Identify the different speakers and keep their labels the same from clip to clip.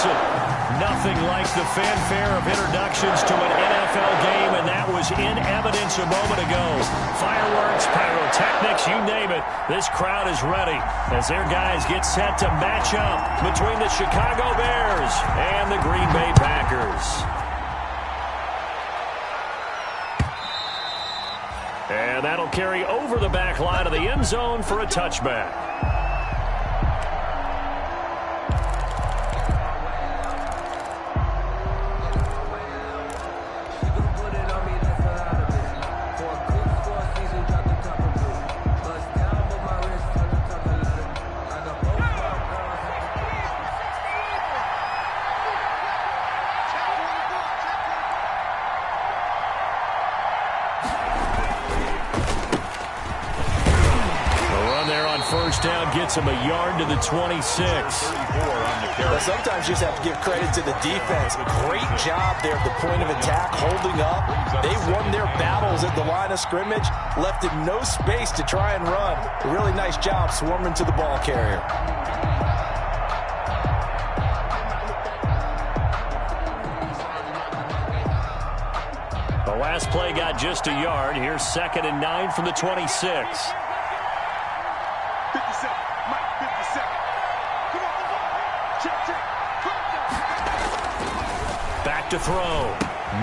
Speaker 1: gets it. Nothing like the fanfare of introductions to an NFL game, and that was in evidence a moment ago. Fireworks, pyrotechnics, you name it. This crowd is ready as their guys get set to match up between the Chicago Bears and the Green Bay Packers. And that'll carry over the back line of the end zone for a touchback. First down gets him a yard to the 26.
Speaker 2: Well, sometimes you just have to give credit to the defense. Great job there at the point of attack, holding up. They won their battles at the line of scrimmage, left him no space to try and run. A really nice job swarming to the ball carrier.
Speaker 1: The last play got just a yard. Here's 2nd and 9 from the 26. Back to throw.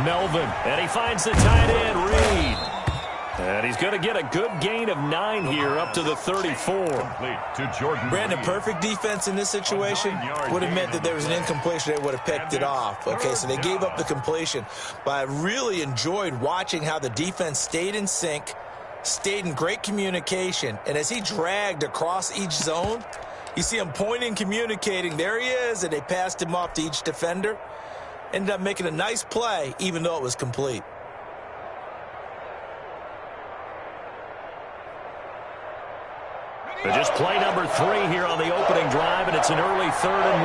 Speaker 1: Melvin. And he finds the tight end, Reed. And he's going to get a good gain of 9 here up to the 34.
Speaker 3: Brandon, perfect defense in this situation would have meant that there was an incompletion. They would have picked it off. Okay, so they gave up the completion. But I really enjoyed watching how the defense stayed in sync, stayed in great communication. And as he dragged across each zone, you see him pointing, communicating. There he is, and they passed him off to each defender. Ended up making a nice play, even though it was complete.
Speaker 1: But just play number 3 here on the opening drive, and it's an early 3rd and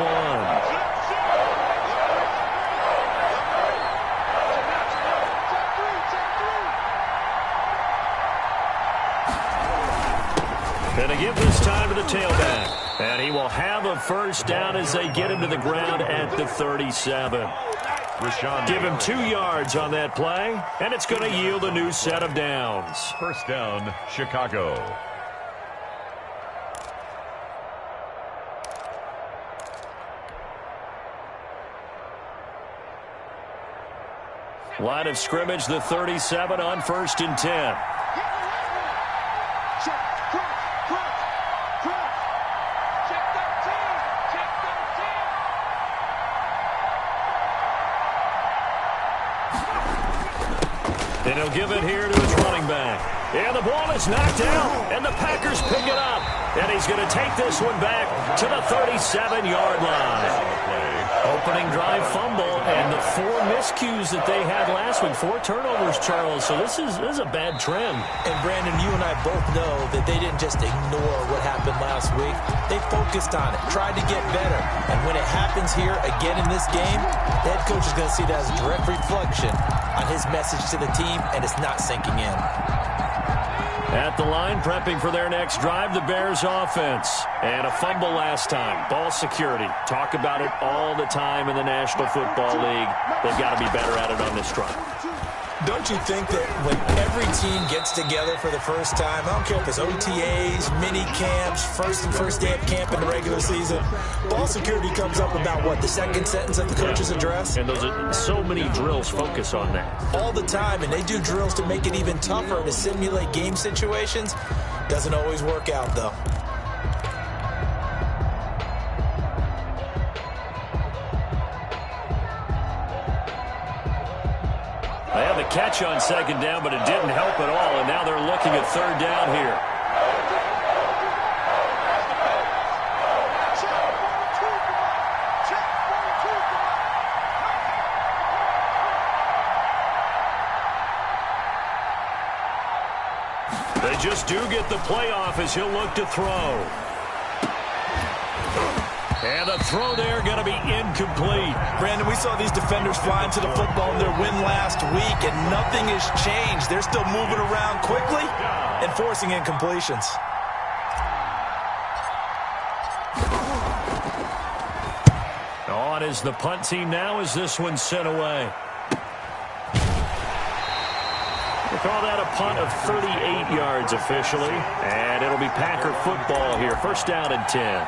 Speaker 1: 1. Going to give this time to the tailback. And he will have a first down as they get him to the ground at the 37. Give him 2 yards on that play, and it's going to yield a new set of downs.
Speaker 4: First down, Chicago.
Speaker 1: Line of scrimmage, the 37 on 1st and 10. And he'll give it here to his running back. And the ball is knocked out, and the Packers pick it up. And he's going to take this one back to the 37-yard line. Opening drive fumble, and the 4 miscues that they had last week. 4 turnovers, Charles. So this is a bad trend.
Speaker 3: And, Brandon, you and I both know that they didn't just ignore what happened last week. They focused on it, tried to get better. And when it happens here again in this game, the head coach is going to see that as a direct reflection on his message to the team, and it's not sinking in.
Speaker 1: At the line, prepping for their next drive, the Bears offense. And a fumble last time. Ball security. Talk about it all the time in the National Football League. They've got to be better at it on this drive.
Speaker 3: Don't you think that when every team gets together for the first time, I don't care if it's OTAs, mini camps, first day of camp in the regular season, ball security comes up about what, the second sentence of the coach's address?
Speaker 1: And those are so many drills focus on that.
Speaker 3: All the time, and they do drills to make it even tougher to simulate game situations. Doesn't always work out, though.
Speaker 1: They had the catch on 2nd down, but it didn't help at all, and now they're looking at 3rd down here. They just do get the playoff as he'll look to throw. And the throw there going to be incomplete.
Speaker 3: Brandon, we saw these defenders flying to the football in their win last week, and nothing has changed. They're still moving around quickly and forcing incompletions.
Speaker 1: Oh, and is the punt team now as this one's sent away. We'll call that a punt of 38 yards officially. And it'll be Packer football here. First down and 10.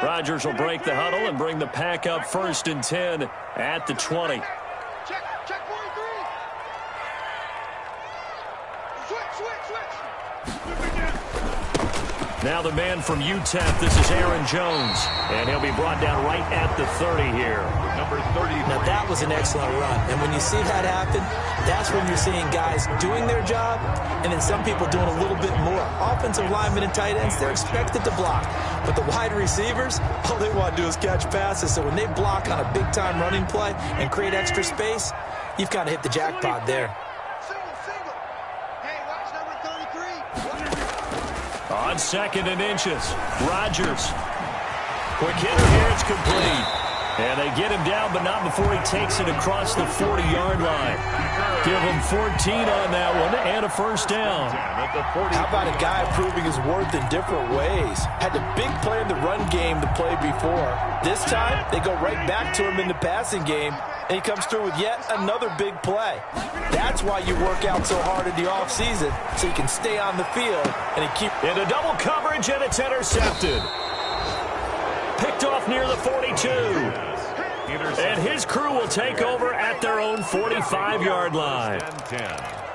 Speaker 1: Rodgers will break the huddle and bring the Pack up first and 10 at the 20.
Speaker 5: Check 43. Switch.
Speaker 1: Now the man from UTEP, this is Aaron Jones. And he'll be brought down right at the 30 here.
Speaker 4: Number 30.
Speaker 3: Now, that was an excellent run. And when you see that happen, that's when you're seeing guys doing their job and then some people doing a little bit more. Offensive linemen and tight ends, they're expected to block. But the wide receivers, all they want to do is catch passes. So when they block on a big-time running play and create extra space, you've kind of hit the jackpot there.
Speaker 5: Single. Hey, watch number 33.
Speaker 1: On second and inches, Rodgers. Quick hitter here, it's complete. And they get him down, but not before he takes it across the 40-yard line. Give him 14 on that one and a first down.
Speaker 2: How about a guy proving his worth in different ways? Had the big play in the run game to play before. This time, they go right back to him in the passing game, and he comes through with yet another big play. That's why you work out so hard in the offseason, so you can stay on the field and keep...
Speaker 1: Into double coverage, and it's intercepted. Picked off near the 42. And his crew will take over at their own 45-yard line.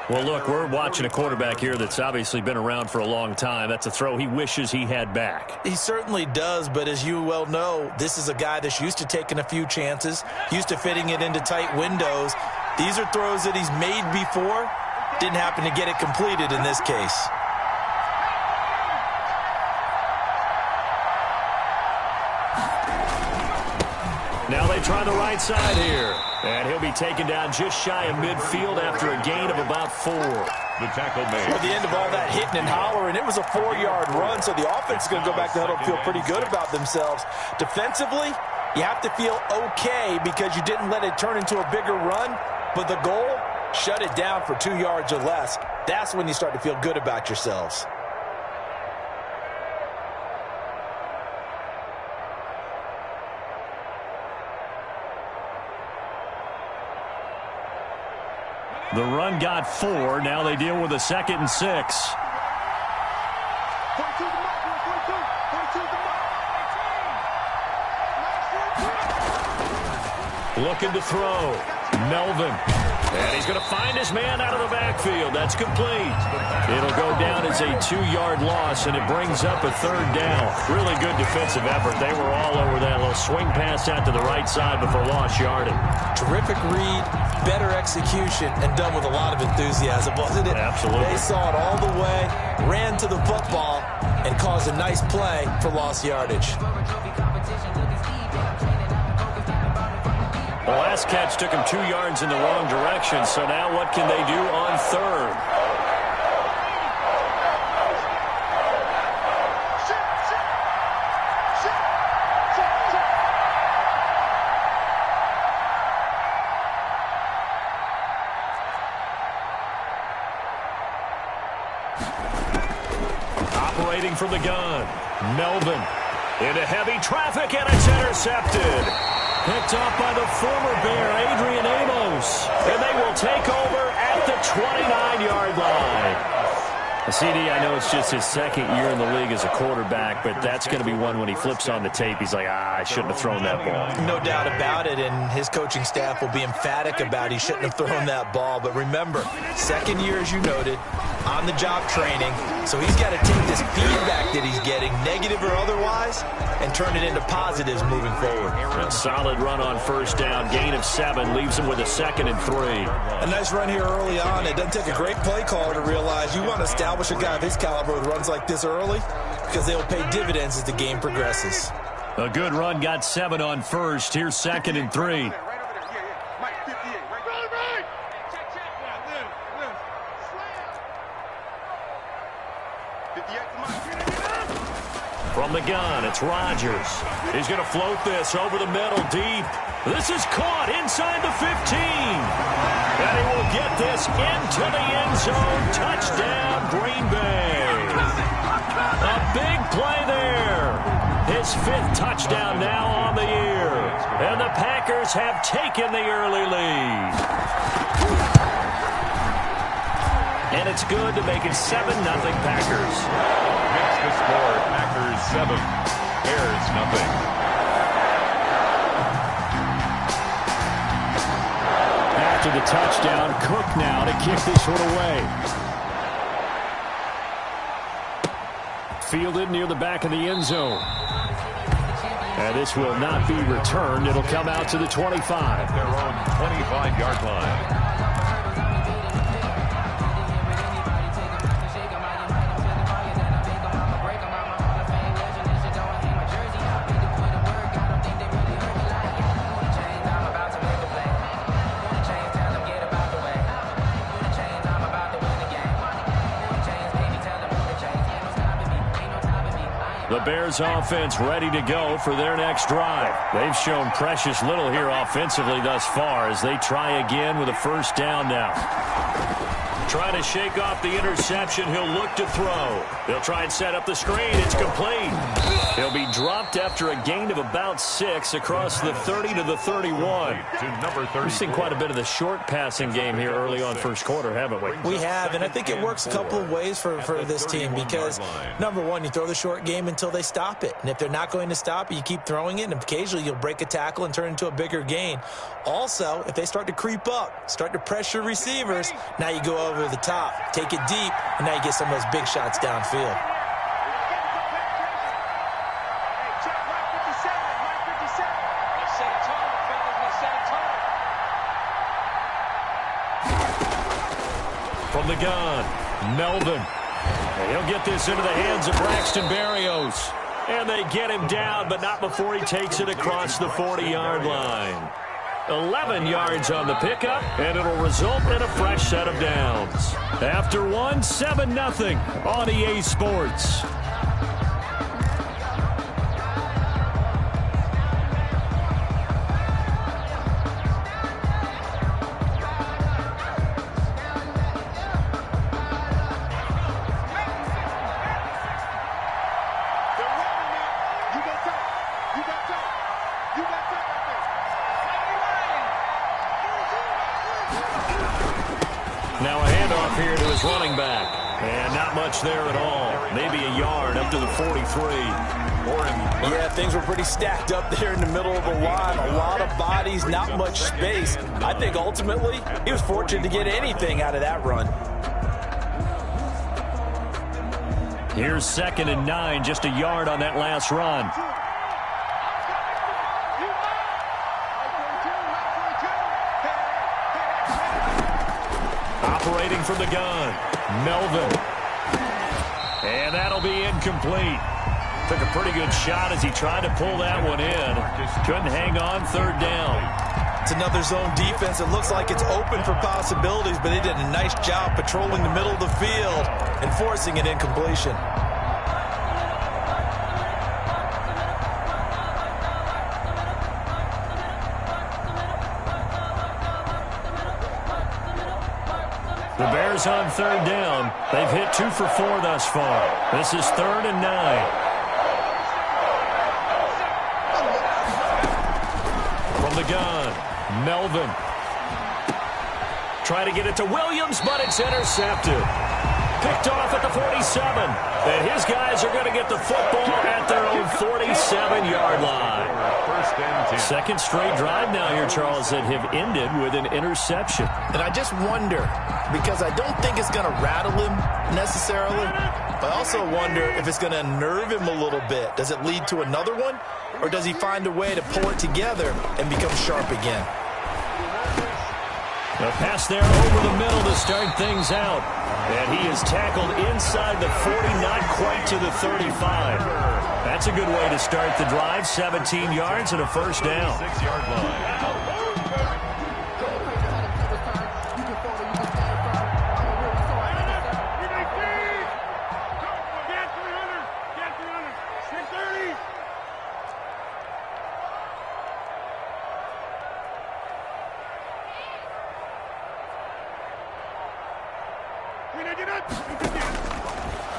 Speaker 1: Well, look, we're watching a quarterback here that's obviously been around for a long time. That's a throw he wishes he had back.
Speaker 3: He certainly does, but as you well know, this is a guy that's used to taking a few chances, used to fitting it into tight windows. These are throws that he's made before. Didn't happen to get it completed in this case.
Speaker 1: Now they try the right side here. And he'll be taken down just shy of midfield after a gain of about 4.
Speaker 4: The tackle made.
Speaker 2: At the end of all that hitting and hollering, it was a 4-yard run, so the offense is going to go back to the huddle and feel pretty good about themselves. Defensively, you have to feel okay because you didn't let it turn into a bigger run, but the goal, shut it down for 2 yards or less. That's when you start to feel good about yourselves.
Speaker 1: The run got 4. Now they deal with a 2nd and 6.
Speaker 5: 42 to the mark. 42 to the mark.
Speaker 1: Looking to throw. Melvin. And he's going to find his man out of the backfield. That's complete. It'll go down as a 2-yard loss, and it brings up a 3rd down. Really good defensive effort. They were all over that little swing pass out to the right side before lost yardage.
Speaker 3: Terrific read, better execution, and done with a lot of enthusiasm, wasn't it?
Speaker 1: Absolutely.
Speaker 3: They saw it all the way, ran to the football, and caused a nice play for lost yardage.
Speaker 1: The last catch took him 2 yards in the wrong direction, so now what can they do on 3rd? Operating from the gun, Melvin into heavy traffic, and it's intercepted. Picked off by the former Bear, Adrian Amos. And they will take over at the 29-yard line. CD, I know it's just his 2nd year in the league as a quarterback, but that's going to be one when he flips on the tape. He's like, I shouldn't have thrown that ball.
Speaker 3: No doubt about it, and his coaching staff will be emphatic about he shouldn't have thrown that ball. But remember, 2nd year, as you noted, on-the-job training, so he's got to take this feedback that he's getting, negative or otherwise, and turn it into positives moving forward.
Speaker 1: A solid run on 1st down, gain of 7, leaves him with a 2nd and 3.
Speaker 3: A nice run here early on. It doesn't take a great play caller to realize you want to establish a guy of his caliber with runs like this early because they'll pay dividends as the game progresses.
Speaker 1: A good run, got 7 on 1st. Here's 2nd and 3. From the gun, it's Rodgers. He's going to float this over the middle deep. This is caught inside the 15. And he will get this into the end zone. Touchdown, Green Bay. A big play there. His 5th touchdown now on the year. And the Packers have taken the early lead. And it's good to make it 7-0 Packers.
Speaker 4: Makes the score Packers 7, Bears nothing.
Speaker 1: After the touchdown, Cook now to kick this one away. Fielded near the back of the end zone. And this will not be returned. It'll come out to the 25.
Speaker 4: At their own 25-yard line.
Speaker 1: The Bears offense ready to go for their next drive. They've shown precious little here offensively thus far as they try again with a first down now. Trying to shake off the interception. He'll look to throw. They'll try and set up the screen. It's complete. He'll be dropped after a gain of about 6 across the 30 to the 31. We've seen quite a bit of the short passing game here early on first quarter, haven't we?
Speaker 3: We have, and I think it works a couple of ways for this team because, number one, you throw the short game until they stop it. And if they're not going to stop it, you keep throwing it, and occasionally you'll break a tackle and turn it into a bigger gain. Also, if they start to creep up, start to pressure receivers, now you go over the top, take it deep, and now you get some of those big shots downfield.
Speaker 1: From the gun, Melvin. And he'll get this into the hands of Braxton Berrios. And they get him down, but not before he takes it across the 40-yard line. 11 yards on the pickup, and it'll result in a fresh set of downs. After one, 7-0 on EA Sports. Now a handoff here to his running back. And not much there at all. Maybe a yard up to the 43.
Speaker 2: Yeah, things were pretty stacked up there in the middle of the line. A lot of bodies, not much space. I think ultimately he was fortunate to get anything out of that run.
Speaker 1: Here's 2nd and 9, just a yard on that last run. Operating from the gun, Melvin. And that'll be incomplete. Took a pretty good shot as he tried to pull that one in. Couldn't hang on, 3rd down.
Speaker 3: It's another zone defense. It looks like it's open for possibilities, but they did a nice job patrolling the middle of the field and forcing an incompletion.
Speaker 1: The Bears on 3rd down. They've hit 2 for 4 thus far. This is 3rd and 9. From the gun, Melvin. Try to get it to Williams, but it's intercepted. Picked off at the 47. And his guys are going to get the football at their own 47-yard line. 2nd straight drive now here, Charles, that have ended with an interception.
Speaker 3: And I just wonder, because I don't think it's going to rattle him necessarily, but I also wonder if it's going to unnerve him a little bit. Does it lead to another one, or does he find a way to pull it together and become sharp again?
Speaker 1: A pass there over the middle to start things out. And he is tackled inside the 40, not quite to the 35. That's a good way to start the drive. 17 yards and a first down.
Speaker 4: 6-yard line.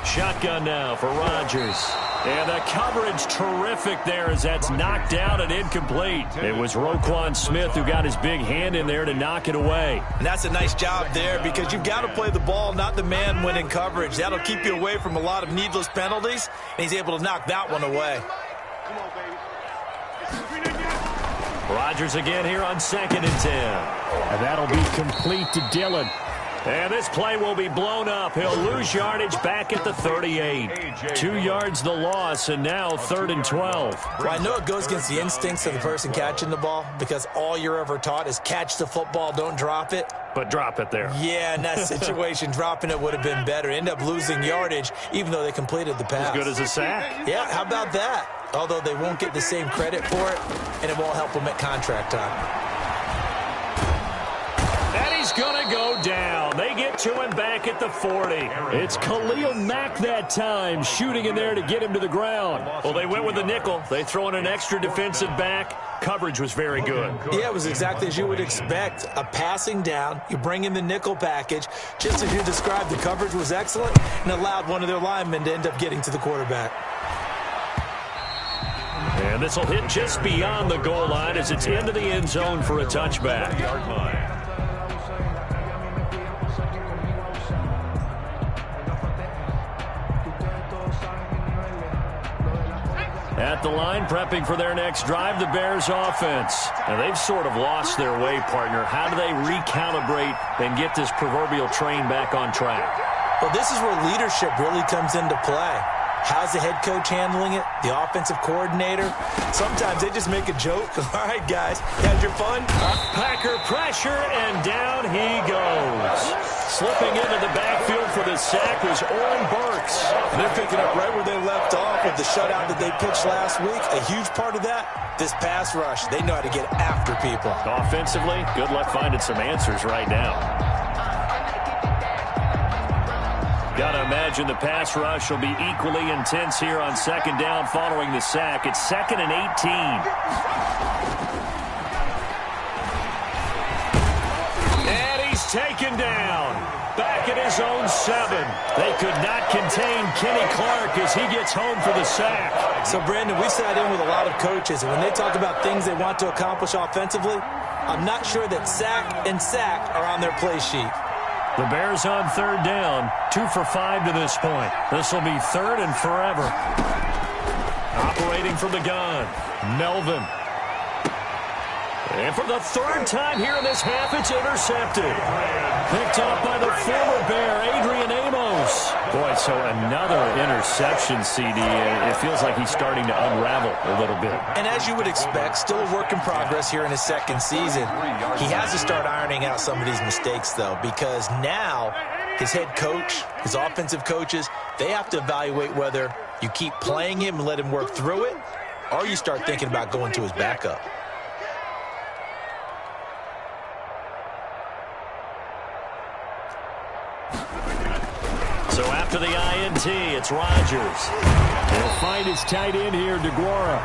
Speaker 1: Shotgun now for Rodgers. And the coverage terrific there as that's knocked down and incomplete. It was Roquan Smith who got his big hand in there to knock it away.
Speaker 3: And that's a nice job there because you've got to play the ball, not the man when in coverage. That'll keep you away from a lot of needless penalties, and he's able to knock that one away.
Speaker 5: Come on, baby.
Speaker 1: Rodgers again here on 2nd and 10. And that'll be complete to Dillon. And this play will be blown up. He'll lose yardage back at the 38. 2 yards the loss, and now 3rd and 12.
Speaker 3: Well, I know it goes against the instincts of the person catching the ball because all you're ever taught is catch the football, don't drop it.
Speaker 1: But drop it there.
Speaker 3: Yeah, in that situation, dropping it would have been better. End up losing yardage, even though they completed the pass.
Speaker 1: As good as a sack.
Speaker 3: Yeah, how about that? Although they won't get the same credit for it, and it won't help them at contract time.
Speaker 1: And he's going to go down. They get to him back at the 40. It's Khalil Mack that time, shooting in there to get him to the ground. Well, they went with the nickel. They throw in an extra defensive back. Coverage was very good.
Speaker 3: Yeah, it was exactly as you would expect. A passing down, you bring in the nickel package. Just as you described, the coverage was excellent and allowed one of their linemen to end up getting to the quarterback.
Speaker 1: And this will hit just beyond the goal line as it's into the end zone for a touchback. At the line, prepping for their next drive, the Bears offense. Now, they've sort of lost their way, partner. How do they recalibrate and get this proverbial train back on track?
Speaker 3: Well, this is where leadership really comes into play. How's the head coach handling it? The offensive coordinator? Sometimes they just make a joke. All right, guys, had your fun?
Speaker 1: Packer pressure, and down he goes. Slipping into the backfield for the sack was Oren Burks.
Speaker 3: And they're picking up right where they left off with the shutout that they pitched last week. A huge part of that, this pass rush. They know how to get after people.
Speaker 1: Offensively, good luck finding some answers right now. Got to imagine the pass rush will be equally intense here on 2nd down following the sack. It's 2nd and 18. And he's taken down. Back at his own 7. They could not contain Kenny Clark as he gets home for the sack.
Speaker 3: So, Brandon, we sat in with a lot of coaches, and when they talk about things they want to accomplish offensively, I'm not sure that sack and sack are on their play sheet.
Speaker 1: The Bears on 3rd down, 2 for 5 to this point. This will be 3rd and forever. Operating from the gun, Melvin. And for the 3rd time here in this half, it's intercepted. Picked up by the former Bear, Adrian Amos. Boy, so another interception, CD. It feels like he's starting to unravel a little bit.
Speaker 3: And as you would expect, still a work in progress here in his 2nd season. He has to start ironing out some of these mistakes, though, because now his head coach, his offensive coaches, they have to evaluate whether you keep playing him and let him work through it, or you start thinking about going to his backup.
Speaker 1: So after the INT, it's Rodgers. He'll find his tight end here, DeGuara.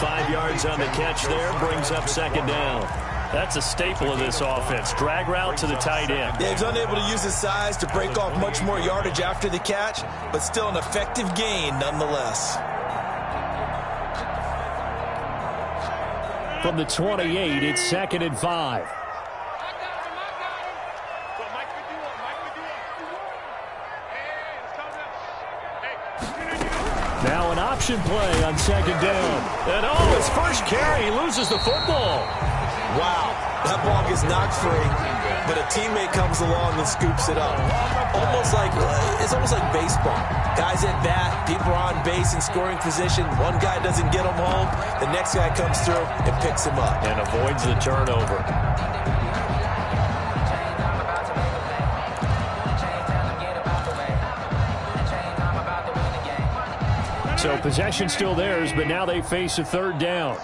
Speaker 1: 5 yards on the catch there, brings up 2nd down. That's a staple of this offense. Drag route to the tight end.
Speaker 3: Yeah, he's unable to use his size to break off much more yardage after the catch, but still an effective gain nonetheless.
Speaker 1: From the 28, it's 2nd and 5. Now an option play on 2nd down. And his first carry, he loses the football.
Speaker 3: Wow, that ball gets knocked free, but a teammate comes along and scoops it up. It's almost like baseball. Guys at bat, people are on base in scoring position. One guy doesn't get him home, the next guy comes through and picks him up.
Speaker 1: And avoids the turnover. So possession still theirs, but now they face a 3rd down.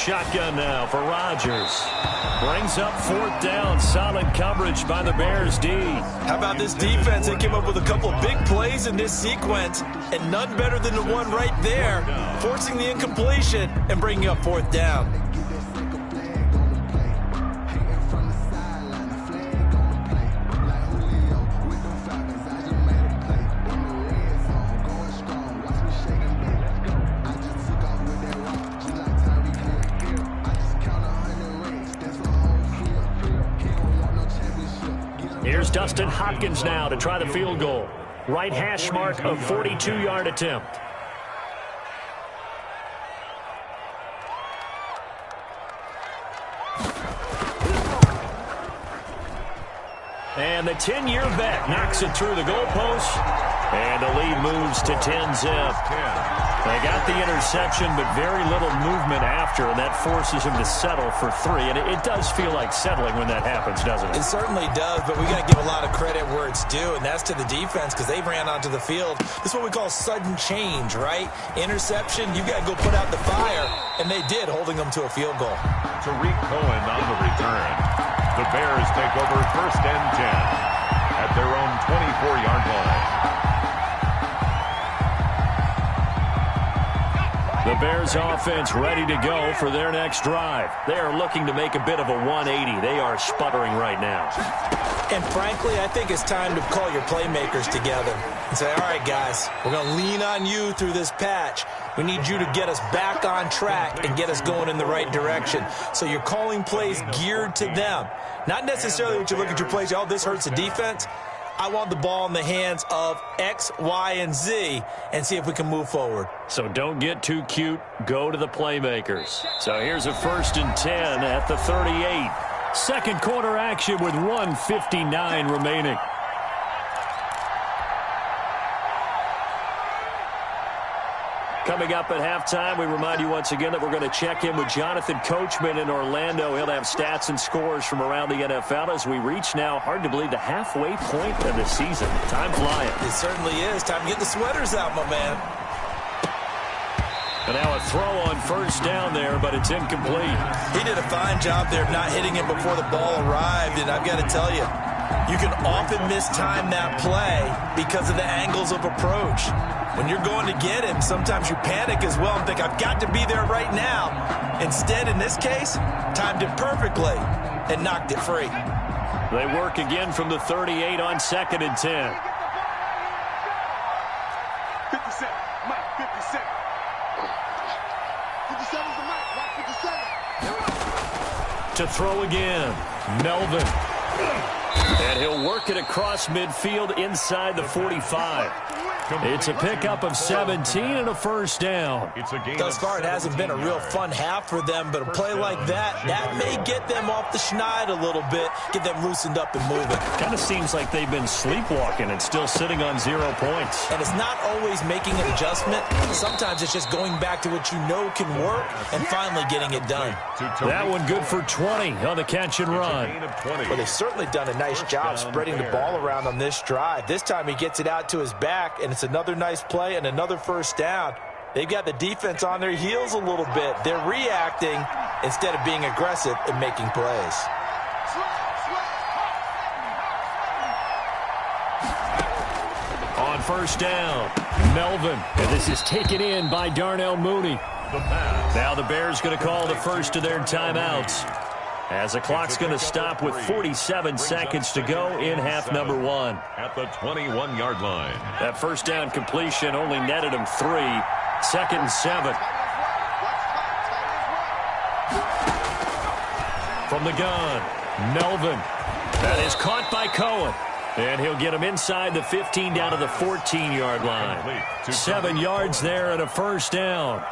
Speaker 1: shotgun now for Rodgers. Brings up 4th down. Solid coverage by the Bears D.
Speaker 3: How about this defense? They came up with a couple of big plays in this sequence, and none better than the one right there, forcing the incompletion and bringing up 4th down.
Speaker 1: Here's Dustin Hopkins now to try the field goal. Right hash mark of 42-yard attempt. And the 10-year vet knocks it through the goalpost. And the lead moves to 10-zip. They got the interception, but very little movement after, and that forces him to settle for 3. And it does feel like settling when that happens, doesn't it?
Speaker 3: It certainly does, but we got to give a lot of credit where it's due, and that's to the defense because they ran onto the field. This is what we call sudden change, right? Interception, you got to go put out the fire, and they did, holding them to a field goal.
Speaker 4: Tariq Cohen on the return. The Bears take over 1st and 10 at their own 24-yard line.
Speaker 1: The Bears offense ready to go for their next drive. They are looking to make a bit of a 180. They are sputtering right now.
Speaker 3: And frankly, I think it's time to call your playmakers together and say, all right, guys, we're going to lean on you through this patch. We need you to get us back on track and get us going in the right direction. So you're calling plays geared to them. Not necessarily when you look at your plays, oh, this hurts the defense. I want the ball in the hands of X, Y, and Z and see if we can move forward.
Speaker 1: So don't get too cute. Go to the playmakers. So here's a 1st and 10 at the 38. Second quarter action with 1:59 remaining. Coming up at halftime, we remind you once again that we're going to check in with Jonathan Coachman in Orlando. He'll have stats and scores from around the NFL as we reach now, hard to believe, the halfway point of the season. Time flying.
Speaker 3: It certainly is. Time to get the sweaters out, my man.
Speaker 1: And now a throw on 1st down there, but it's incomplete.
Speaker 3: He did a fine job there of not hitting it before the ball arrived, and I've got to tell you, you can often mistime that play because of the angles of approach. When you're going to get him, sometimes you panic as well and think, I've got to be there right now. Instead, in this case, timed it perfectly and knocked it free.
Speaker 1: They work again from the 38 on 2nd and 10.
Speaker 5: 57, Mike, 57. 57's the Mike, Mike, 57.
Speaker 1: To throw again, Melvin. And he'll work it across midfield inside the 45. It's a pickup of 17 and a 1st down.
Speaker 3: Thus far, it hasn't been a real fun half for them, but a play like that may get them off the schneid a little bit, get them loosened up and moving.
Speaker 1: Kind of seems like they've been sleepwalking and still sitting on 0 points.
Speaker 3: And it's not always making an adjustment. Sometimes it's just going back to what you know can work and finally getting it done.
Speaker 1: That one good for 20 on the catch and run.
Speaker 3: Well, they've certainly done a nice job spreading the ball around on this drive. This time he gets it out to his back, and it's another nice play and another 1st down. They've got the defense on their heels a little bit. They're reacting instead of being aggressive and making plays.
Speaker 1: On 1st down, Melvin. And this is taken in by Darnell Mooney. Now the Bears going to call the first of their timeouts, as the clock's going to stop with 47 seconds to go in half number 1.
Speaker 4: At the 21-yard line.
Speaker 1: That 1st down completion only netted him 3. 2nd and 7. From the gun, Melvin. That is caught by Cohen. And he'll get him inside the 15 down to the 14-yard line. 7 yards there and a 1st down.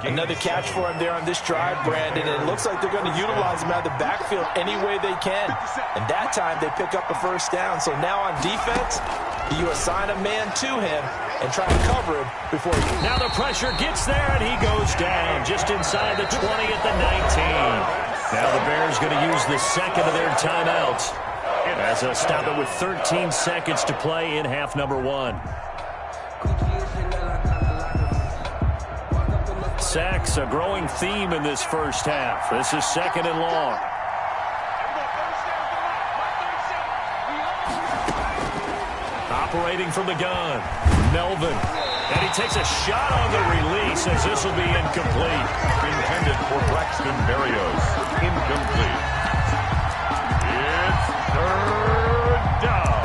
Speaker 3: Another catch for him there on this drive, Brandon, and it looks like they're going to utilize him out of the backfield any way they can. And that time they pick up a 1st down. So now on defense, you assign a man to him and try to cover him before he...
Speaker 1: Now the pressure gets there, and he goes down just inside the 20 at the 19. Now the Bears going to use the second of their timeouts as they'll stop it with 13 seconds to play in half number 1. sacks, a growing theme in this first half. This is second and long. Operating from the gun, Melvin. And he takes a shot on the release as this will be incomplete.
Speaker 4: Intended for Braxton Berrios. Incomplete. It's third down.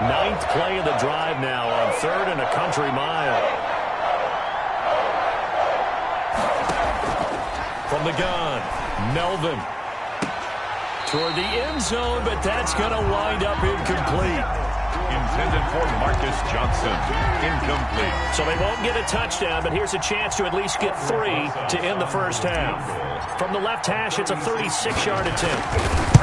Speaker 1: Ninth play of the drive now on 3rd and a country mile. From the gun, Melvin. Toward the end zone, but that's going to wind up incomplete.
Speaker 4: Intended for Marcus Johnson. Incomplete.
Speaker 1: So they won't get a touchdown, but here's a chance to at least get 3 to end the first half. From the left hash, it's a 36-yard attempt.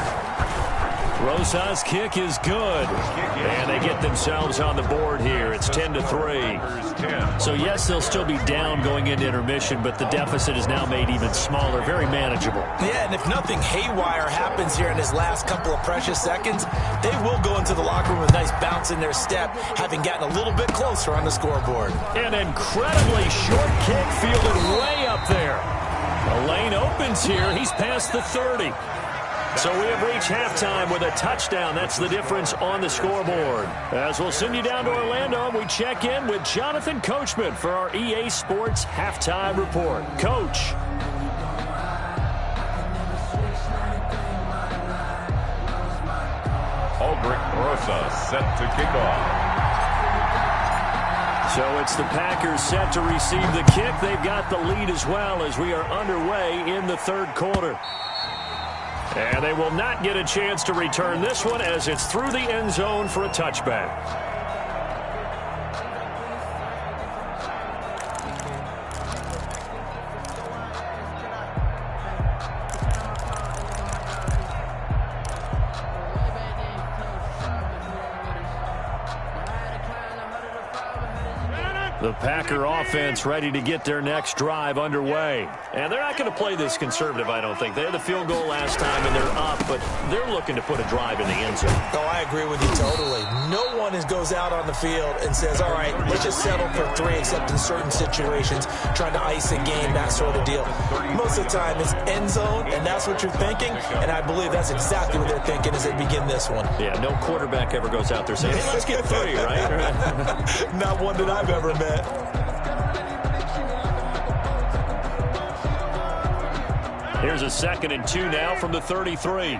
Speaker 1: Rosa's kick is good. And they get themselves on the board here. It's 10-3. So, yes, they'll still be down going into intermission, but the deficit is now made even smaller, very manageable.
Speaker 3: Yeah, and if nothing haywire happens here in his last couple of precious seconds, they will go into the locker room with a nice bounce in their step, having gotten a little bit closer on the scoreboard.
Speaker 1: An incredibly short kick fielded way up there. The lane opens here. He's past the 30. So we have reached halftime with a touchdown. That's the difference on the scoreboard. As we'll send you down to Orlando, we check in with Jonathan Coachman for our EA Sports Halftime Report. Coach.
Speaker 4: Aldrich Rosa set to kick off.
Speaker 1: So it's the Packers set to receive the kick. They've got the lead as well as we are underway in the third quarter. And they will not get a chance to return this one as it's through the end zone for a touchback. The Packer offense ready to get their next drive underway. And they're not going to play this conservative, I don't think. They had the field goal last time, and they're up, but they're looking to put a drive in the end zone.
Speaker 3: Oh, I agree with you totally. No one goes out on the field and says, all right, let's just settle for 3, except in certain situations, trying to ice a game, that sort of deal. Most of the time, it's end zone, and that's what you're thinking, and I believe that's exactly what they're thinking as they begin this one.
Speaker 1: Yeah, no quarterback ever goes out there saying, hey, let's get 3, right?
Speaker 3: Not one that I've ever met.
Speaker 1: Here's a 2nd and 2 now from the 33.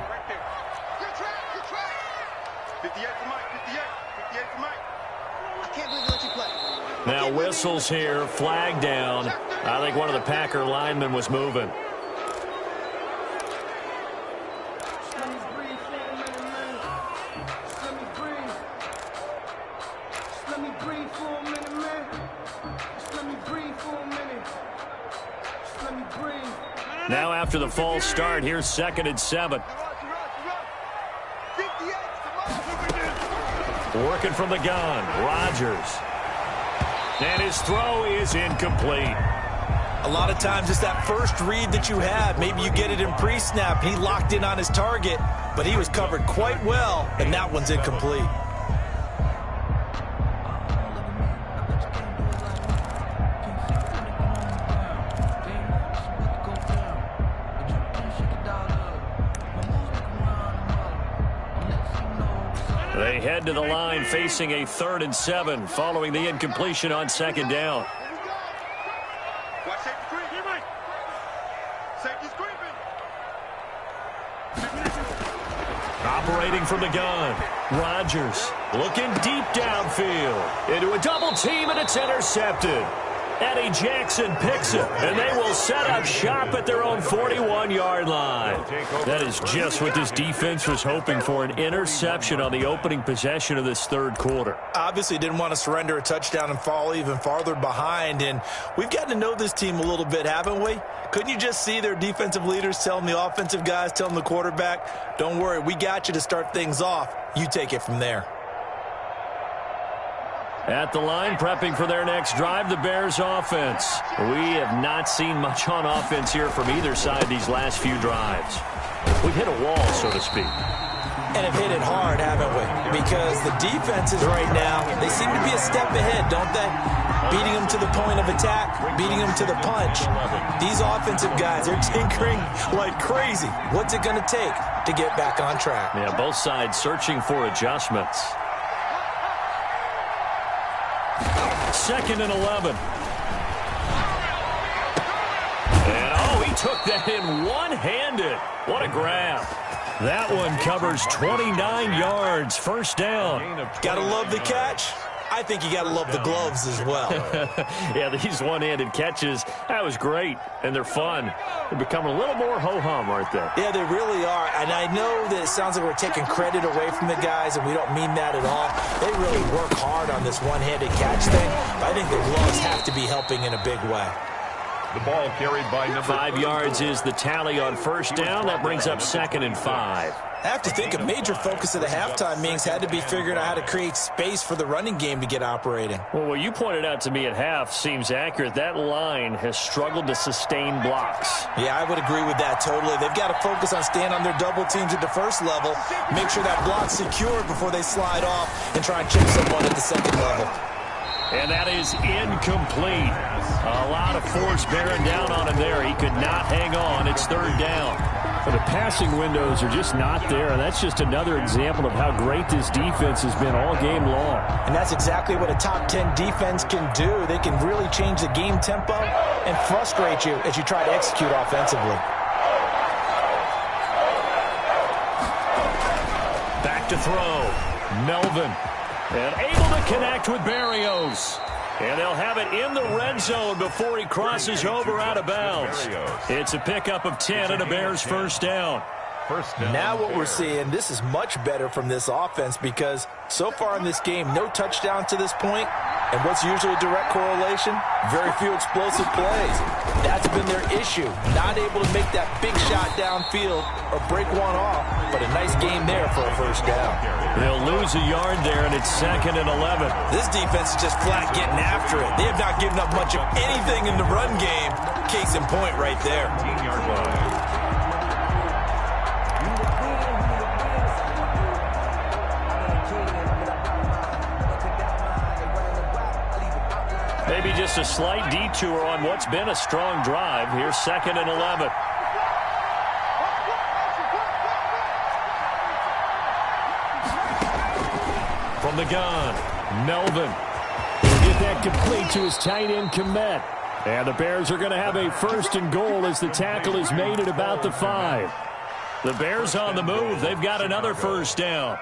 Speaker 1: Now whistles here, flag down. I think one of the Packer linemen was moving. Now after the false start, here's 2nd and 7. Working from the gun, Rodgers. And his throw is incomplete.
Speaker 3: A lot of times it's that first read that you have. Maybe you get it in pre-snap. He locked in on his target, but he was covered quite well, and that one's incomplete.
Speaker 1: They head to the line facing a 3rd and 7 following the incompletion on 2nd down. Operating from the gun, Rodgers looking deep downfield into a double team, and it's intercepted. Eddie Jackson picks it, and they will set up shop at their own 41-yard line. That is just what this defense was hoping for, an interception on the opening possession of this third quarter.
Speaker 3: Obviously didn't want to surrender a touchdown and fall even farther behind, and we've gotten to know this team a little bit, haven't we? Couldn't you just see their defensive leaders telling the offensive guys, telling the quarterback, don't worry, we got you to start things off. You take it from there.
Speaker 1: At the line, prepping for their next drive, the Bears offense. We have not seen much on offense here from either side these last few drives. We've hit a wall, so to speak.
Speaker 3: And have hit it hard, haven't we? Because the defenses right now, they seem to be a step ahead, don't they? Beating them to the point of attack, beating them to the punch. These offensive guys, they're tinkering like crazy. What's it going to take to get back on track?
Speaker 1: Yeah, both sides searching for adjustments. 2nd and 11. And, oh, he took that in one-handed. What a grab. That one covers 29 yards, 1st down.
Speaker 3: Gotta love the catch. I think you gotta love the gloves as well.
Speaker 1: Yeah, these one-handed catches, that was great, and they're fun. They're becoming a little more ho-hum, aren't they?
Speaker 3: Yeah, they really are, and I know that it sounds like we're taking credit away from the guys, and we don't mean that at all. They really work hard on this one-handed catch thing, but I think the gloves have to be helping in a big way.
Speaker 4: The ball carried by number
Speaker 1: 5 yards is the tally on 1st down. That brings up 2nd and 5.
Speaker 3: I have to think a major focus of the halftime meetings had to be figuring out how to create space for the running game to get operating.
Speaker 1: Well, what you pointed out to me at half seems accurate. That line has struggled to sustain blocks.
Speaker 3: Yeah, I would agree with that totally. They've got to focus on staying on their double teams at the first level, make sure that block's secured before they slide off and try and chip someone at the second level.
Speaker 1: And that is incomplete. A lot of force bearing down on him there. He could not hang on. It's 3rd down. But the passing windows are just not there. And that's just another example of how great this defense has been all game long.
Speaker 3: And that's exactly what a top 10 defense can do. They can really change the game tempo and frustrate you as you try to execute offensively.
Speaker 1: Back to throw. Melvin. And able to connect with Berrios. And they'll have it in the red zone before he crosses over out of bounds. It's a pickup of 10 and a Bears 1st down.
Speaker 3: Now what we're seeing, this is much better from this offense because so far in this game, no touchdowns to this point. And what's usually a direct correlation? Very few explosive plays. That's been their issue. Not able to make that big shot downfield or break one off, but a nice game there for a 1st down.
Speaker 1: They'll lose a yard there, and it's 2nd and 11.
Speaker 3: This defense is just flat getting after it. They have not given up much of anything in the run game. Case in point right there.
Speaker 4: 18-yard line.
Speaker 1: Maybe just a slight detour on what's been a strong drive. Here's 2nd and 11. From the gun, Melvin will get that complete to his tight end, Komet. And the Bears are going to have a 1st and goal as the tackle is made at about the 5. The Bears on the move. They've got another 1st down.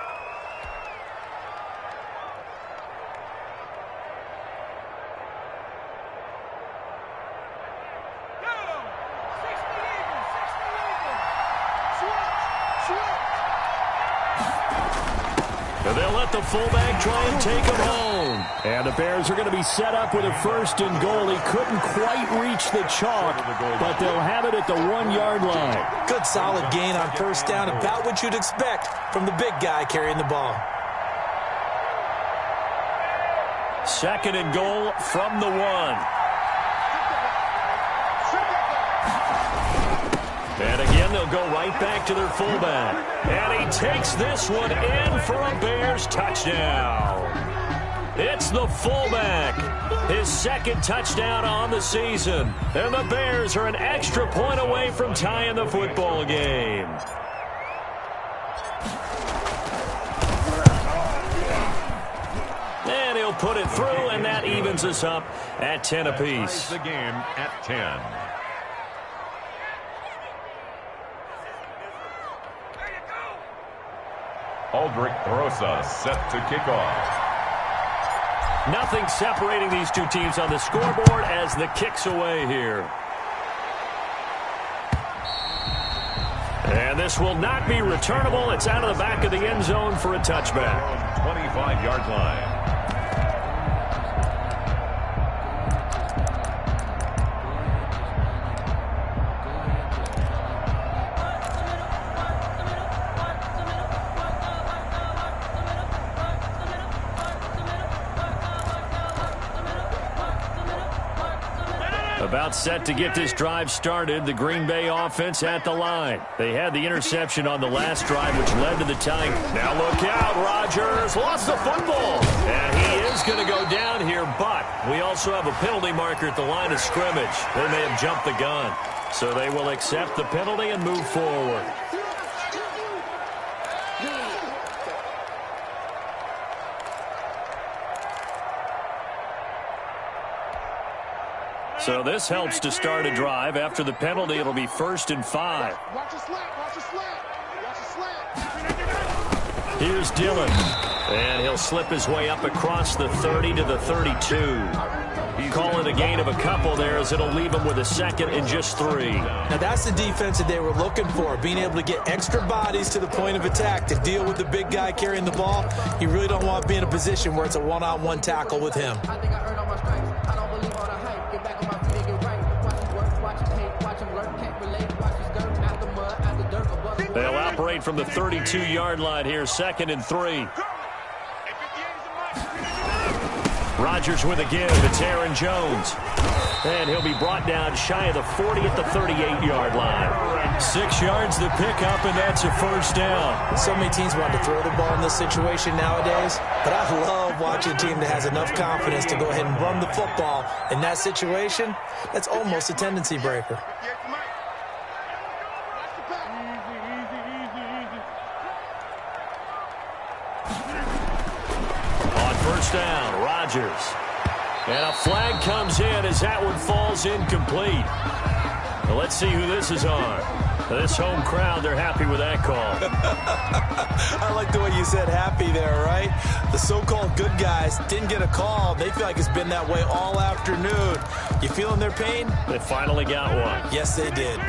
Speaker 1: They'll let the fullback try and take him home. And the Bears are going to be set up with a 1st and goal. He couldn't quite reach the chalk, but they'll have it at the 1-yard line.
Speaker 3: Good solid gain on 1st down, about what you'd expect from the big guy carrying the ball.
Speaker 1: 2nd and goal from the 1. And again, they'll go right back to their fullback. And he takes this one in for a Bears touchdown. It's the fullback. His 2nd touchdown on the season. And the Bears are an extra point away from tying the football game. And he'll put it through, and that evens us up at 10 apiece.
Speaker 4: The game at 10. Aldrich Rosa set to kick off.
Speaker 1: Nothing separating these two teams on the scoreboard as the kick's away here. And this will not be returnable. It's out of the back of the end zone for a touchback.
Speaker 4: 25-yard line.
Speaker 1: About set to get this drive started, the Green Bay offense at the line. They had the interception on the last drive, which led to the tying. Now look out, Rodgers lost the football. And he is going to go down here, but we also have a penalty marker at the line of scrimmage. They may have jumped the gun. So they will accept the penalty and move forward. So this helps to start a drive. After the penalty, it'll be 1st and 5.
Speaker 5: Watch your slant. Watch your slant. Watch your slant.
Speaker 1: Here's Dillon. And he'll slip his way up across the 30 to the 32. Call it a gain of a couple there as it'll leave him with a 2nd and just 3.
Speaker 3: Now that's the defense that they were looking for, being able to get extra bodies to the point of attack to deal with the big guy carrying the ball. You really don't want to be in a position where it's a one-on-one tackle with him.
Speaker 6: I think I earned all my stripes. I don't believe all the hype. Get back on my feet and get right. Watch him work, watch him hate, watch him lurk, can't relate. Watch his dirt, out the mud, out the dirt, above the
Speaker 1: They'll operate from the 32-yard line here, 2nd and 3. Rodgers with a give. It's Aaron Jones. And he'll be brought down shy of the 40 at the 38-yard line. 6 yards the pickup, and that's a 1st down.
Speaker 3: So many teams want to throw the ball in this situation nowadays, but I love watching a team that has enough confidence to go ahead and run the football. In that situation, that's almost a tendency breaker.
Speaker 1: On 1st down, Rodgers. And a flag comes in as that one falls incomplete. Well, let's see who this is on. This home crowd, they're happy with that call.
Speaker 3: I like the way you said happy there, right? The so-called good guys didn't get a call. They feel like it's been that way all afternoon. You feeling their pain?
Speaker 1: They finally got one.
Speaker 3: Yes, they did.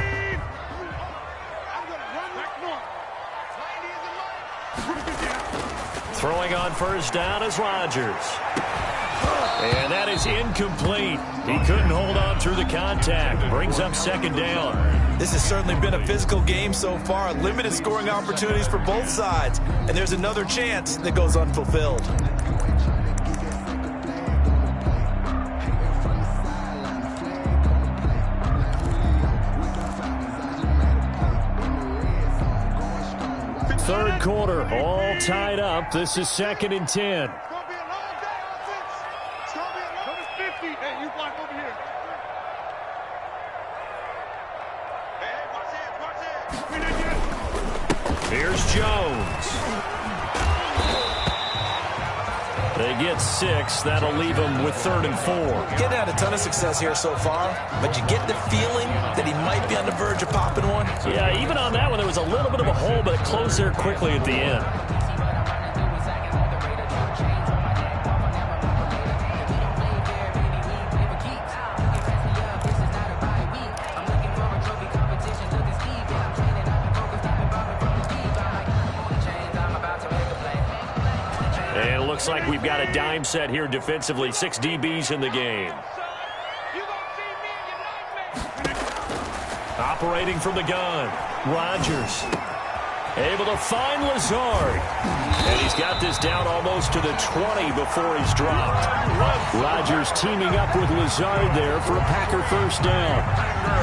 Speaker 1: Throwing on 1st down is Rodgers. And that is incomplete. He couldn't hold on through the contact. Brings up 2nd down.
Speaker 3: This has certainly been a physical game so far. Limited scoring opportunities for both sides. And there's another chance that goes unfulfilled.
Speaker 1: Third quarter, all tied up. This is 2nd and 10. Here's Jones. They get 6. That'll leave them with 3rd and 4.
Speaker 3: Getting had a ton of success here so far, but you get the feeling that he might be on the verge of popping one.
Speaker 1: Yeah, even on that one, there was a little bit of a hole, but it closed there quickly at the end. And it looks like we've got a dime set here defensively. 6 DBs in the game. Operating from the gun, Rodgers. Able to find Lazard. And he's got this down almost to the 20 before he's dropped. Rodgers teaming up with Lazard there for a Packer 1st down.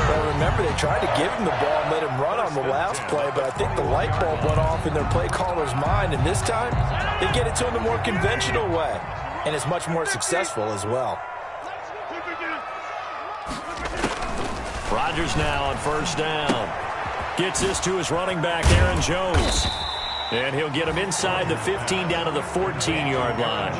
Speaker 3: Well, remember, they tried to give him the ball and let him run on the last play, but I think the light bulb went off in their play caller's mind, and this time they get it to him the more conventional way, and it's much more successful as well.
Speaker 1: Rodgers now on 1st down. Gets this to his running back, Aaron Jones. And he'll get him inside the 15 down to the 14-yard line.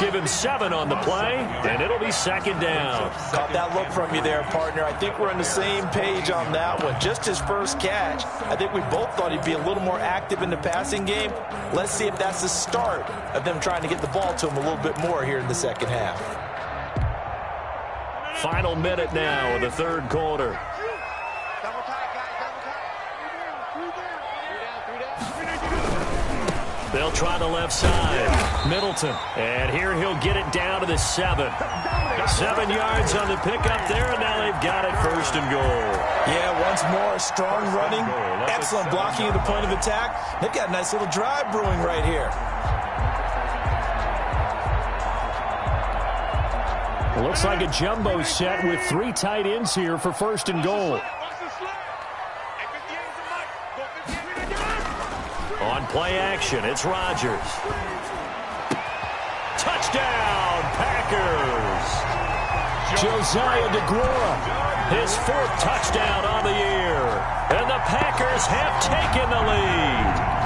Speaker 1: Give him 7 on the play, and it'll be 2nd down.
Speaker 3: Caught that look from you there, partner. I think we're on the same page on that one. Just his first catch. I think we both thought he'd be a little more active in the passing game. Let's see if that's the start of them trying to get the ball to him a little bit more here in the 2nd half.
Speaker 1: Final minute now of the 3rd quarter. They'll try the left side. Middleton. And here he'll get it down to the 7. 7 yards on the pickup there, and now they've got it 1st and goal.
Speaker 3: Yeah, once more, strong running, excellent blocking at the point of attack. They've got a nice little drive brewing right here.
Speaker 1: Looks like a jumbo set with 3 tight ends here for 1st and goal. On play action, it's Rodgers. Touchdown, Packers! Josiah DeGuara, his 4th touchdown on the year. And the Packers have taken the lead.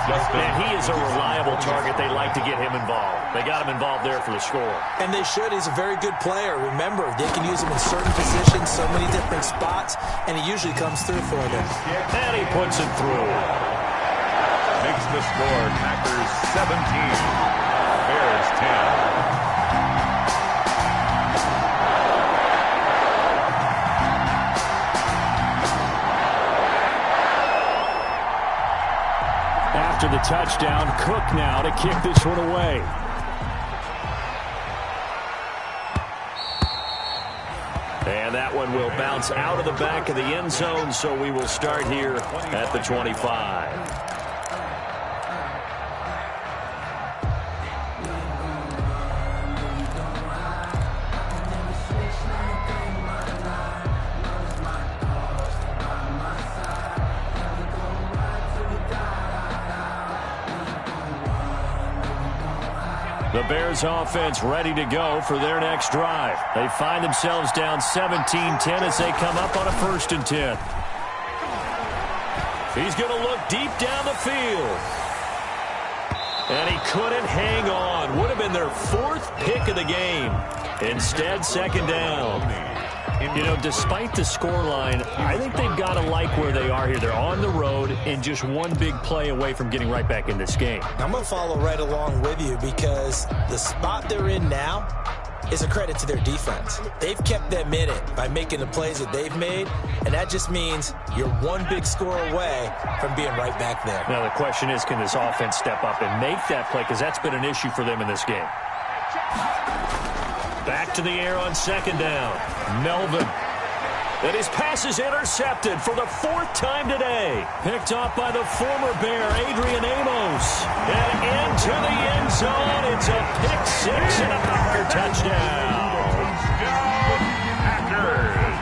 Speaker 1: And he is a reliable target. They like to get him involved. They got him involved there for the score.
Speaker 3: And they should. He's a very good player. Remember, they can use him in certain positions, so many different spots, and he usually comes through for them.
Speaker 1: And he puts it through.
Speaker 4: Makes the score Packers 17, Bears 10.
Speaker 1: After the touchdown, Cook now to kick this one away. And that one will bounce out of the back of the end zone, so we will start here at the 25. The Bears offense ready to go for their next drive. They find themselves down 17-10 as they come up on a 1st and 10. He's going to look deep down the field. And he couldn't hang on. Would have been their 4th pick of the game. Instead, 2nd down. You know, despite the scoreline, I think they've got to like where they are here. They're on the road and just one big play away from getting right back in this game.
Speaker 3: I'm going to follow right along with you because the spot they're in now is a credit to their defense. They've kept them in it by making the plays that they've made, and that just means you're one big score away from being right back there.
Speaker 1: Now, the question is, can this offense step up and make that play? Because that's been an issue for them in this game. Back to the air on 2nd down. Melvin. And his pass is intercepted for the 4th time today. Picked off by the former Bear, Adrian Amos. And into the end zone. It's a pick-6 and a Packer touchdown.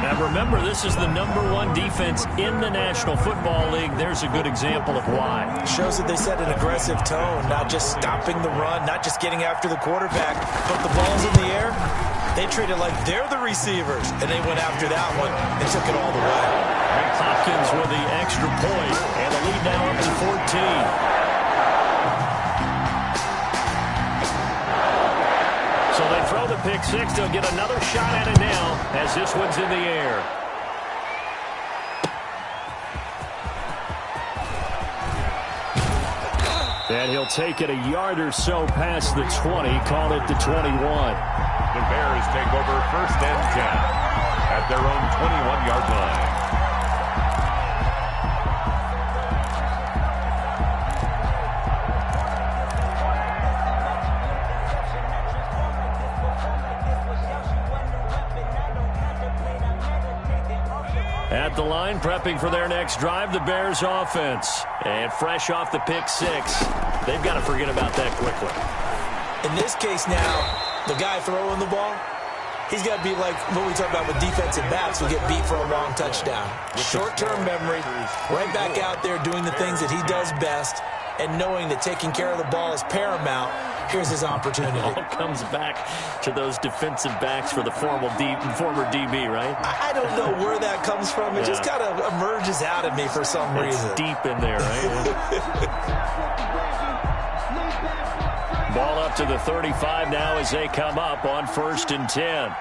Speaker 1: Now remember, this is the #1 defense in the National Football League. There's a good example of why.
Speaker 3: It shows that they set an aggressive tone, not just stopping the run, not just getting after the quarterback, but the ball's in the air. They treated like they're the receivers, and they went after that one and took it all the way.
Speaker 1: Hopkins with the extra point, and the lead now up to 14. So they throw the pick-6. They'll get another shot at it now as this one's in the air. And he'll take it a yard or so past the 20, call it the 21.
Speaker 4: The Bears take over 1st and 10 at their own 21-yard line.
Speaker 1: At the line, prepping for their next drive, the Bears offense. And fresh off the pick-6, they've got to forget about that quickly.
Speaker 3: In this case now, the guy throwing the ball, he's got to be like what we talk about with defensive backs who get beat for a long touchdown. Short-term memory, right back out there doing the things that he does best, and knowing that taking care of the ball is paramount. Here's his opportunity.
Speaker 1: It all comes back to those defensive backs for the former DB, right?
Speaker 3: I don't know where that comes from. It just kind of emerges out of me for some reason.
Speaker 1: It's deep in there, right? Ball up to the 35 now as they come up on 1st and 10.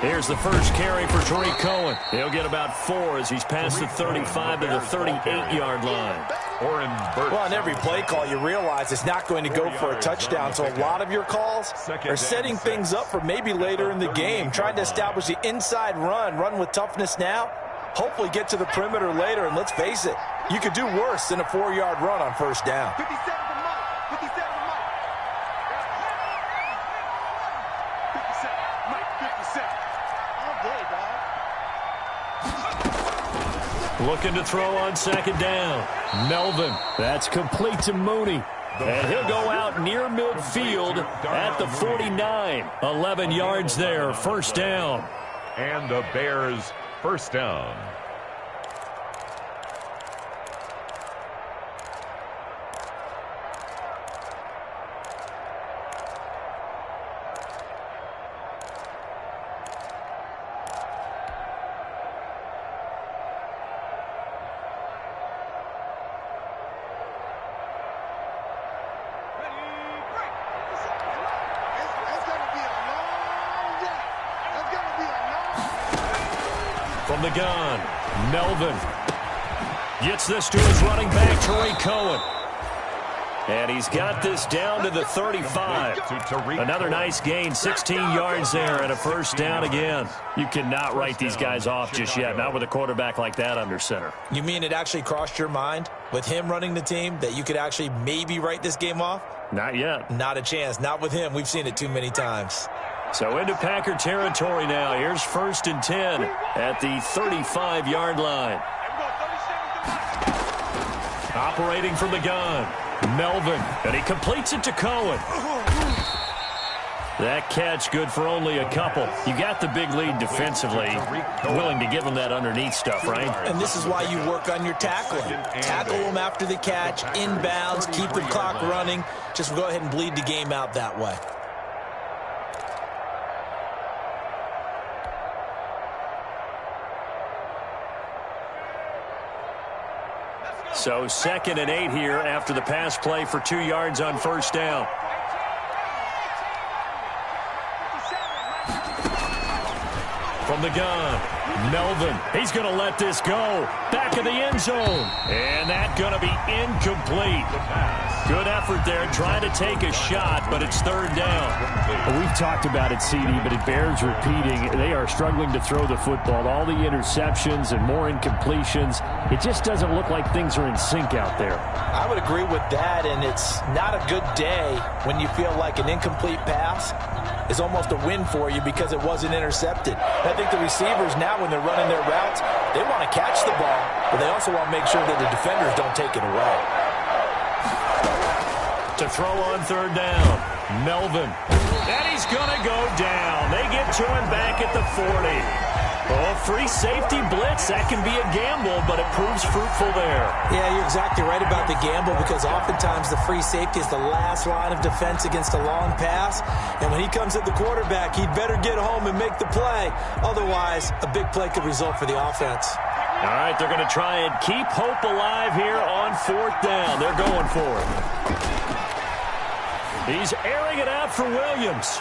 Speaker 1: Here's the first carry for Tariq Cohen. He'll get about 4 as he's past the 35 to the 38-yard line.
Speaker 2: Well, on every play call, you realize it's not going to go for a touchdown, so a lot of your calls are setting things up for maybe later in the game, trying to establish the inside run with toughness now, hopefully get to the perimeter later, and let's face it, you could do worse than a 4-yard run on 1st down.
Speaker 5: 57 to Mike. 57 to Mike. 57. Mike, 57. All day, dog.
Speaker 1: Looking to throw on second down. Melvin. That's complete to Mooney. And he'll go out near midfield at the 49. 11 yards there, first down.
Speaker 4: And the Bears first down.
Speaker 1: From the gun, Melvin gets this to his running back, Tariq Cohen. And he's got this down to the 35. Another nice gain, 16 yards there and a first down again. You cannot write these guys off just yet, not with a quarterback like that under center.
Speaker 3: You mean it actually crossed your mind with him running the team that you could actually maybe write this game off?
Speaker 1: Not yet.
Speaker 3: Not a chance. Not with him. We've seen it too many times.
Speaker 1: So into Packer territory now. Here's 1st and 10 at the 35-yard line. Operating from the gun, Melvin, and he completes it to Cohen. That catch good for only a couple. You got the big lead defensively. Willing to give him that underneath stuff, right?
Speaker 3: And this is why you work on your tackling. Tackle them after the catch, inbounds, keep the clock running. Just go ahead and bleed the game out that way.
Speaker 1: So 2nd and 8 here after the pass play for 2 yards on first down. From the gun, Melvin. He's going to let this go. Back of the end zone. And that's going to be incomplete. Good effort there trying to take a shot, but it's 3rd down.
Speaker 7: Well, we've talked about it, CD, but it bears repeating. They are struggling to throw the football. All the interceptions and more incompletions. It just doesn't look like things are in sync out there.
Speaker 3: I would agree with that, and it's not a good day when you feel like an incomplete pass is almost a win for you because it wasn't intercepted. I think the receivers now, when they're running their routes, they want to catch the ball, but they also want to make sure that the defenders don't take it away.
Speaker 1: To throw on 3rd down, Melvin. And he's going to go down. They get to him back at the 40. Oh, free safety blitz. That can be a gamble, but it proves fruitful there.
Speaker 3: Yeah, you're exactly right about the gamble because oftentimes the free safety is the last line of defense against a long pass. And when he comes at the quarterback, he'd better get home and make the play. Otherwise, a big play could result for the offense.
Speaker 1: All right, they're going to try and keep hope alive here on 4th down. They're going for it. He's airing it out for Williams.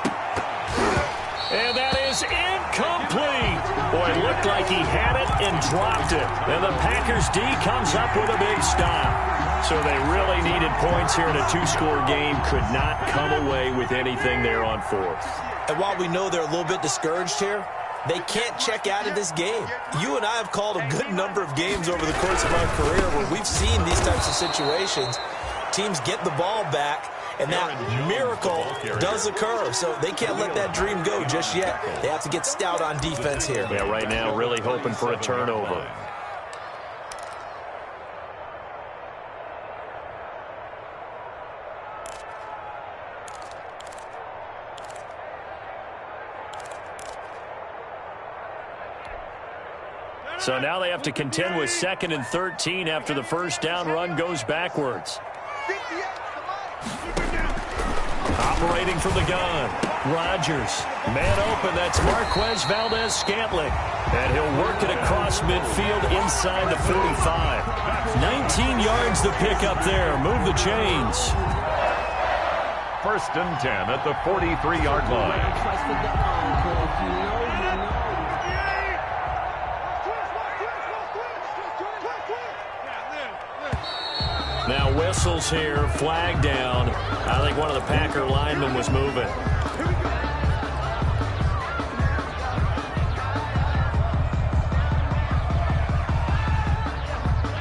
Speaker 1: And that is incomplete. Boy, it looked like he had it and dropped it. And the Packers D comes up with a big stop. So they really needed points here in a 2-score game. Could not come away with anything there on 4th.
Speaker 3: And while we know they're a little bit discouraged here, they can't check out of this game. You and I have called a good number of games over the course of our career where we've seen these types of situations. Teams get the ball back, and that miracle does occur. So they can't let that dream go just yet. They have to get stout on defense here.
Speaker 1: Yeah, right now really hoping for a turnover. So now they have to contend with 2nd and 13 after the first down run goes backwards. Operating from the gun, Rodgers. Man open, that's Marquez Valdez-Scantling. And he'll work it across midfield inside the 45. 19 yards to pick up there. Move the chains.
Speaker 4: 1st and 10 at the 43-yard line.
Speaker 1: Now whistles here, flag down. I think one of the Packer linemen was moving.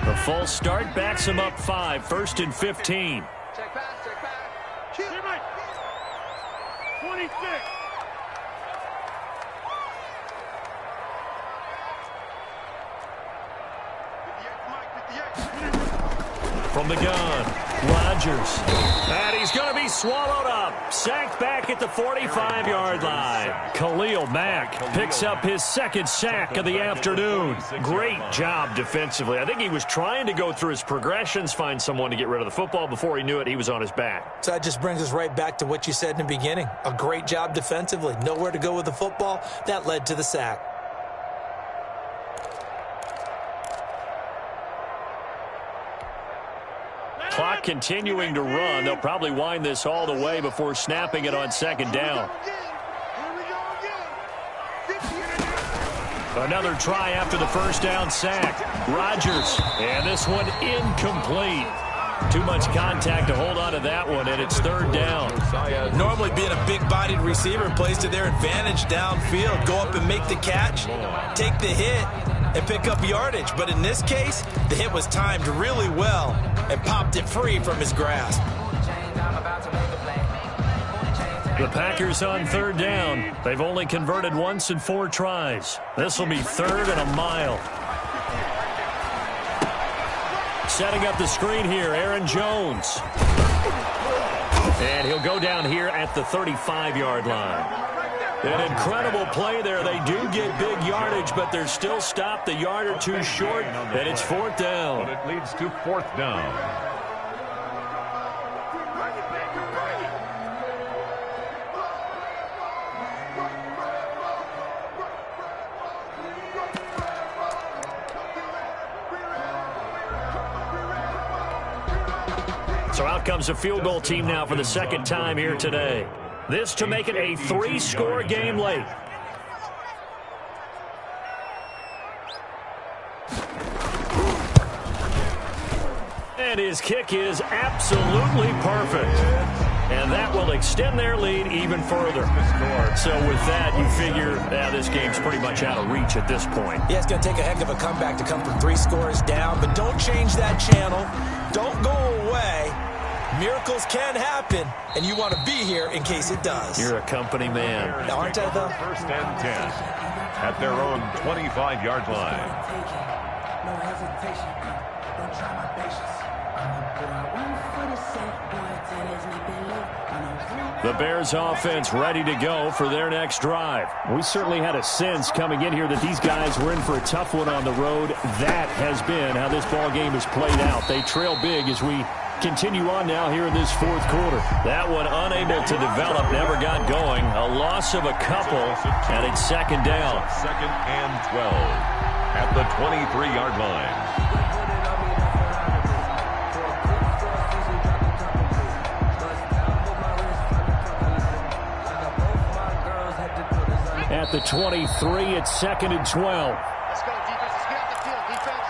Speaker 1: The full start backs him up 5, 1st and 15.
Speaker 5: Check pass, check pass. 26.
Speaker 1: from the gun. Rodgers. And he's going to be swallowed up. Sacked back at the 45-yard line. Khalil Mack picks up his second sack of the afternoon. Great job defensively. I think he was trying to go through his progressions, find someone to get rid of the football. Before he knew it, he was on his back.
Speaker 3: So that just brings us right back to what you said in the beginning. A great job defensively. Nowhere to go with the football. That led to the sack.
Speaker 1: Clock continuing to run. They'll probably wind this all the way before snapping it on second down. Another try after the first down sack. Rodgers, and this one incomplete. Too much contact to hold on to that one, and it's third down.
Speaker 3: Normally being a big-bodied receiver plays to their advantage downfield. Go up and make the catch, take the hit, and pick up yardage. But in this case, the hit was timed really well and popped it free from his grasp.
Speaker 1: The Packers on third down. They've only converted once in 4 tries. This will be third and a mile. Setting up the screen here, Aaron Jones. And he'll go down here at the 35-yard line. An incredible play there. They do get big yardage, but they're still stopped a yard or two short, and it's fourth down.
Speaker 4: But it leads to fourth down.
Speaker 1: So out comes a field goal team now for the second time here today. This to make it a 3-score game late. And his kick is absolutely perfect. And that will extend their lead even further. So with that, you figure this game's pretty much out of reach at this point.
Speaker 3: Yeah, it's going to take a heck of a comeback to come from 3 scores down. But don't change that channel. Don't go away. Miracles can happen, and you want to be here in case it does.
Speaker 1: You're a company man.
Speaker 3: Aren't I, though?
Speaker 4: First and 10 at their own 25-yard line.
Speaker 6: No hesitation. Don't try my patience.
Speaker 1: The Bears offense ready to go for their next drive.
Speaker 7: We certainly had a sense coming in here that these guys were in for a tough one on the road. That has been how this ball game has played out. They trail big as we continue on now here in this fourth quarter.
Speaker 1: That one unable to develop, never got going. A loss of a couple, and it's second down.
Speaker 4: Second and 12 at the 23-yard line.
Speaker 7: At the 23, it's second and 12.
Speaker 5: Let's go, defense. Let's get out the field, defense.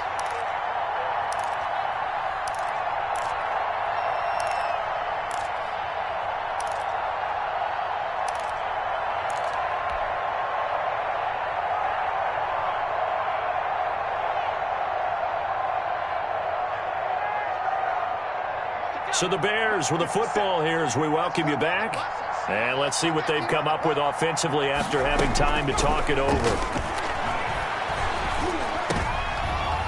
Speaker 1: So the Bears with the football here as we welcome you back. And let's see what they've come up with offensively after having time to talk it over.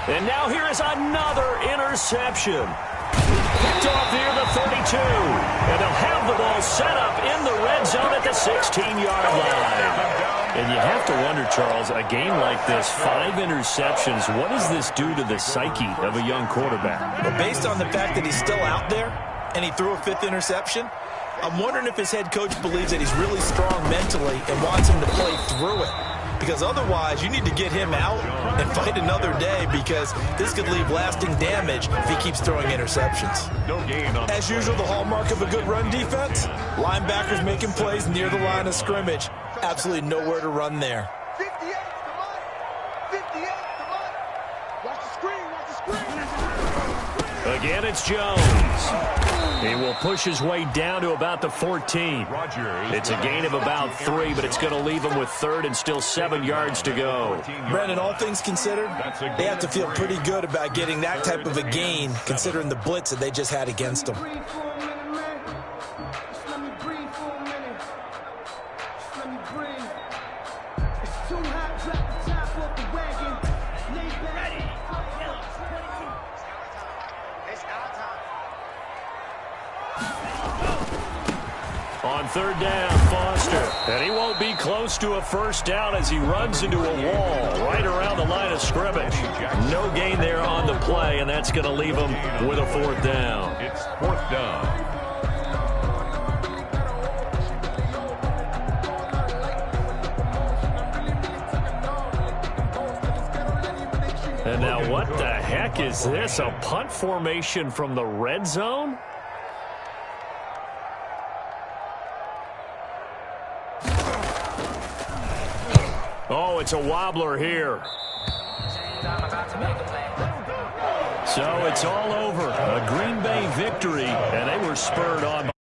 Speaker 1: And now here is another interception. Picked off near the 32. And they'll have the ball set up in the red zone at the 16-yard line. And you have to wonder, Charles, a game like this, 5 interceptions, what does this do to the psyche of a young quarterback?
Speaker 3: But based on the fact that he's still out there and he threw a 5th interception, I'm wondering if his head coach believes that he's really strong mentally and wants him to play through it. Because otherwise, you need to get him out and fight another day, because this could leave lasting damage if he keeps throwing interceptions.
Speaker 4: No gain on
Speaker 3: As usual, the hallmark of a good run defense, linebackers making plays near the line of scrimmage. Absolutely nowhere to run there.
Speaker 5: 58 to mine. 58 to mine. Watch the screen. Watch the screen.
Speaker 1: Again, it's Jones. He will push his way down to about the 14. It's a gain of about 3, but it's going to leave him with third and still 7 yards to go.
Speaker 3: Brandon, all things considered, they have to feel pretty good about getting that type of a gain, considering the blitz that they just had against them.
Speaker 5: It's our time.
Speaker 1: On third down, Foster. And he won't be close to a first down as he runs into a wall right around the line of scrimmage. No gain there on the play, and that's going to leave him with a fourth down.
Speaker 4: It's fourth down.
Speaker 1: And now what the heck is this? A punt formation from the red zone? Oh, it's a wobbler here. So it's all over. A Green Bay victory, and they were spurred on.